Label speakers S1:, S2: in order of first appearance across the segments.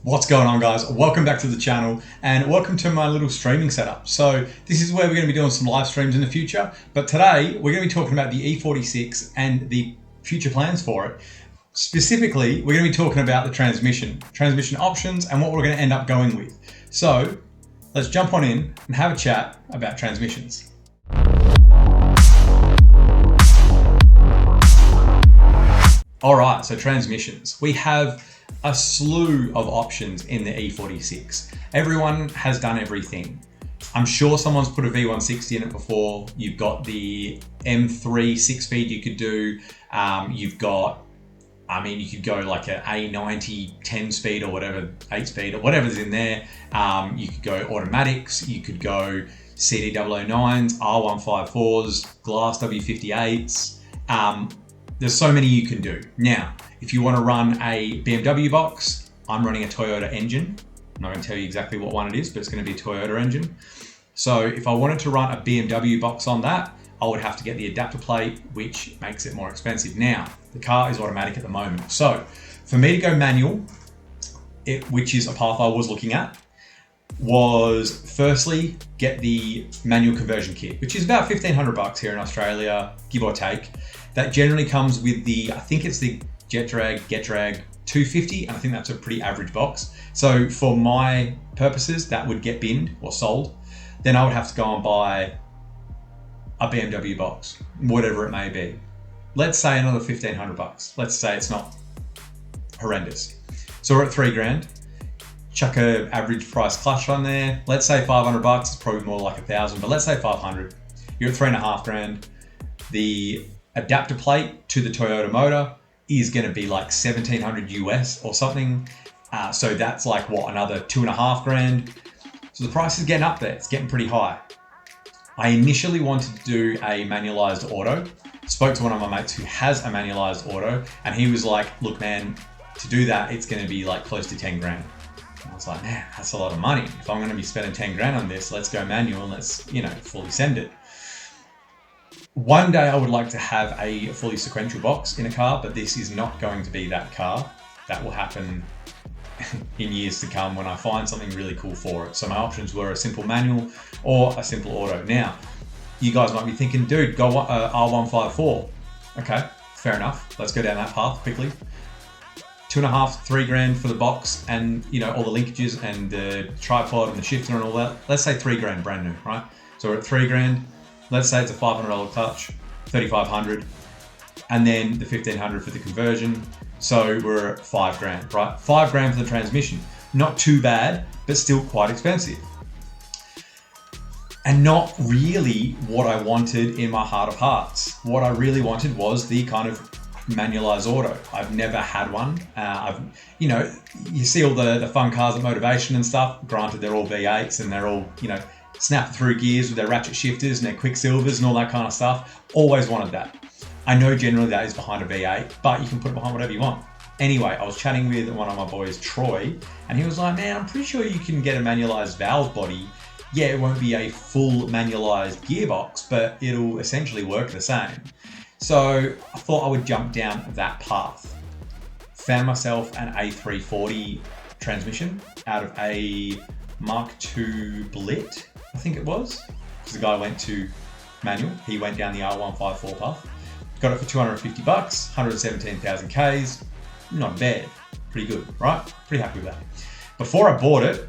S1: What's going on, guys? Welcome back to the channel and welcome to my little streaming setup. So this is where we're going to be doing some live streams in the future, but today we're going to be talking about the E46 and the future plans for it. Specifically, we're going to be talking about the transmission options and what we're going to end up going with. So let's jump on in and have a chat about transmissions. All right, so transmissions. We have a slew of options in the E46. Everyone has done everything. I'm sure someone's put a V160 in it before. You've got the M3 6-speed you could do. You could go like an A90 10-speed or whatever, 8-speed or whatever's in there. You could go automatics. You could go CD009s, R154s, glass W58s. There's so many you can do. Now, if you want to run a BMW box, I'm running a Toyota engine. I'm not going to tell you exactly what one it is, but it's going to be a Toyota engine. So if I wanted to run a BMW box on that, I would have to get the adapter plate, which makes it more expensive. Now, the car is automatic at the moment. So for me to go manual, which is a path I was looking at, was firstly get the manual conversion kit, which is about $1,500 here in Australia, give or take. That generally comes with the, I think it's the GetDrag 250, and I think that's a pretty average box. So for my purposes, that would get binned or sold. Then I would have to go and buy a BMW box, whatever it may be. Let's say another $1,500. Let's say it's not horrendous. So we're at $3,000. Chuck a average price clutch on there. Let's say $500. It's probably more like 1,000, but let's say 500. You're at $3,500. The adapter plate to the Toyota motor is going to be like 1,700 US or something. So that's like what, another $2,500. So the price is getting up there. It's getting pretty high. I initially wanted to do a manualized auto. Spoke to one of my mates who has a manualized auto, and he was like, look, man, to do that, it's going to be like close to 10 grand. And I was like, man, that's a lot of money. If I'm going to be spending 10 grand on this, let's go manual and let's, fully send it. One day I would like to have a fully sequential box in a car, but this is not going to be that car. That will happen in years to come when I find something really cool for it. So my options were a simple manual or a simple auto. Now, you guys might be thinking, dude, go R154. Okay, fair enough. Let's go down that path quickly. $2,500, $3,000 for the box and all the linkages and the tripod and the shifter and all that. Let's say $3,000 brand new, right? So we're at $3,000. Let's say it's a $500 clutch, $3,500, and then the $1,500 for the conversion. So we're at $5,000, right? $5,000 for the transmission. Not too bad, but still quite expensive. And not really what I wanted in my heart of hearts. What I really wanted was the kind of manualized auto. I've never had one. You see all the fun cars at Motivation and stuff. Granted, they're all V8s and they're all, snap through gears with their ratchet shifters and their quicksilvers and all that kind of stuff. Always wanted that. I know generally that is behind a V8, but you can put it behind whatever you want. Anyway, I was chatting with one of my boys, Troy, and he was like, man, I'm pretty sure you can get a manualized valve body. Yeah, it won't be a full manualized gearbox, but it'll essentially work the same. So I thought I would jump down that path. Found myself an A340 transmission out of a Mark II Blit, I think it was, because the guy went to manual. He went down the R154 path. Got it for $250, 117,000 Ks. Not bad. Pretty good, right? Pretty happy with that. Before I bought it,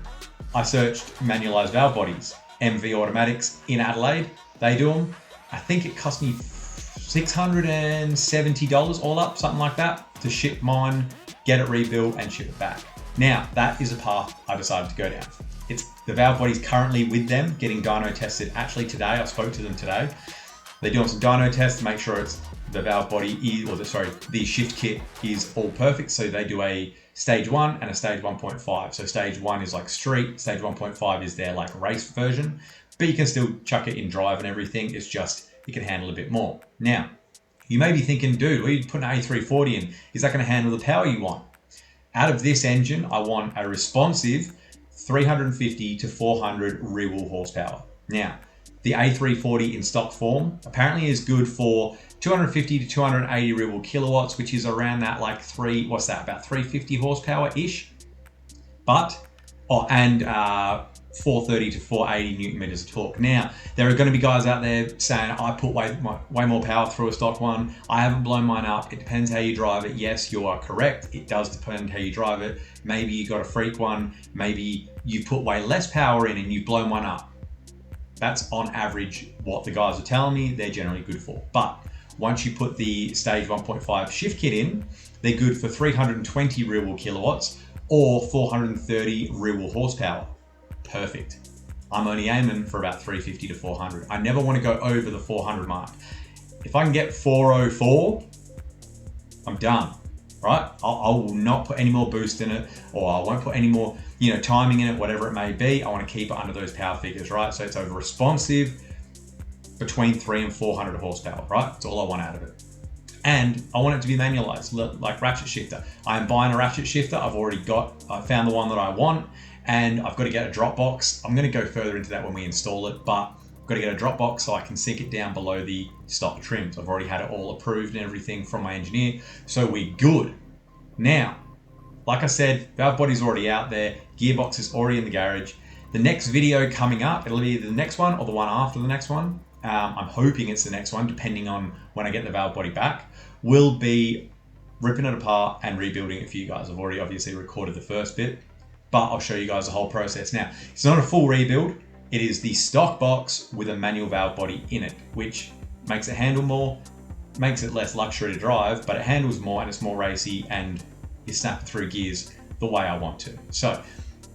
S1: I searched manualized valve bodies. MV Automatics in Adelaide, they do them. I think it cost me $670 all up, something like that, to ship mine, get it rebuilt and ship it back. Now, that is a path I decided to go down. It's the valve body's currently with them, getting dyno tested actually today. I spoke to them today. They're doing some dyno tests to make sure the valve body the shift kit is all perfect. So they do a stage 1 and a stage 1.5. So stage 1 is like street, stage 1.5 is their like race version, but you can still chuck it in drive and everything. It's just, it can handle a bit more. Now, you may be thinking, dude, what are you putting an A340 in? Is that going to handle the power you want? Out of this engine, I want a responsive 350 to 400 rear wheel horsepower. Now, the A340 in stock form apparently is good for 250 to 280 rear wheel kilowatts, which is around that like about 350 horsepower-ish. But, and 430 to 480 Newton meters of torque. Now, there are going to be guys out there saying, I put way more power through a stock one. I haven't blown mine up. It depends how you drive it. Yes, you are correct. It does depend how you drive it. Maybe you got a freak one. Maybe you put way less power in and you've blown one up. That's on average what the guys are telling me they're generally good for. But once you put the stage 1.5 shift kit in, they're good for 320 rear wheel kilowatts or 430 rear wheel horsepower. Perfect. I'm only aiming for about 350 to 400. I never want to go over the 400 mark. If I can get 404, I'm done, right? I will not put any more boost in it, or I won't put any more, timing in it, whatever it may be. I want to keep it under those power figures, right? So it's over responsive between 300 and 400 horsepower, right? That's all I want out of it. And I want it to be manualized, like ratchet shifter. I am buying a ratchet shifter. I found the one that I want, and I've got to get a drop box. I'm going to go further into that when we install it, but I've got to get a drop box so I can sink it down below the stock trims. I've already had it all approved and everything from my engineer, so we're good. Now, like I said, valve body's already out there. Gearbox is already in the garage. The next video coming up, it'll be either the next one or the one after the next one. I'm hoping it's the next one, depending on when I get the valve body back. Will be ripping it apart and rebuilding it for you guys. I've already obviously recorded the first bit, but I'll show you guys the whole process. Now, it's not a full rebuild. It is the stock box with a manual valve body in it, which makes it handle more, makes it less luxury to drive, but it handles more and it's more racy, and you snap through gears the way I want to. So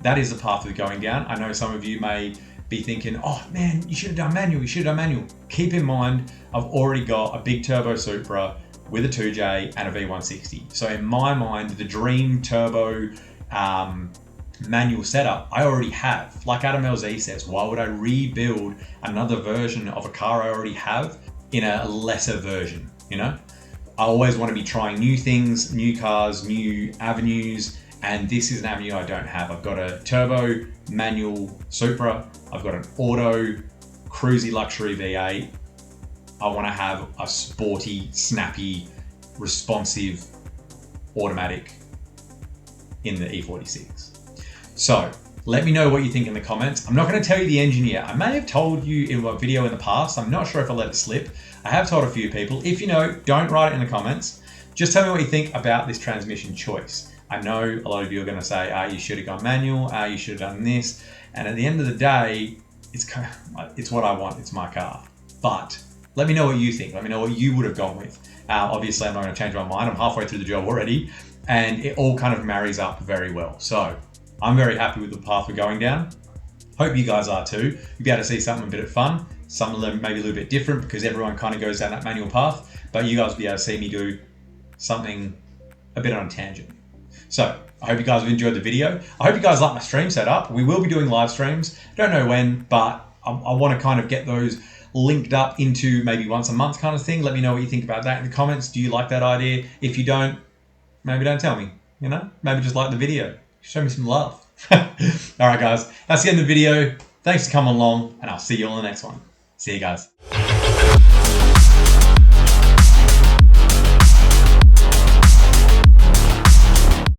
S1: that is the path we're going down. I know some of you may be thinking, oh man, you should have done manual, Keep in mind, I've already got a big turbo Supra with a 2J and a V160. So in my mind, the dream turbo manual setup, I already have. Like Adam LZ says, why would I rebuild another version of a car I already have in a lesser version, I always want to be trying new things, new cars, new avenues, and this is an avenue I don't have. I've got a turbo manual Supra, I've got an auto cruisy luxury V8. I want to have a sporty, snappy, responsive automatic in the E46. So let me know what you think in the comments. I'm not going to tell you the engine yet. I may have told you in a video in the past. I'm not sure if I let it slip. I have told a few people. If you know, don't write it in the comments. Just tell me what you think about this transmission choice. I know a lot of you are going to say, you should have gone manual, you should have done this. And at the end of the day, it's what I want. It's my car. But let me know what you think. Let me know what you would have gone with. Obviously, I'm not going to change my mind. I'm halfway through the job already, and it all kind of marries up very well. So I'm very happy with the path we're going down. Hope you guys are too. You'll be able to see something a bit of fun. Some of them maybe a little bit different because everyone kind of goes down that manual path, but you guys will be able to see me do something a bit on a tangent. So I hope you guys have enjoyed the video. I hope you guys like my stream setup. We will be doing live streams. Don't know when, but I want to kind of get those linked up into maybe once a month kind of thing. Let me know what you think about that in the comments. Do you like that idea? If you don't, maybe don't tell me, maybe just like the video. Show me some love. All right, guys, that's the end of the video. Thanks for coming along, and I'll see you on the next one. See you guys.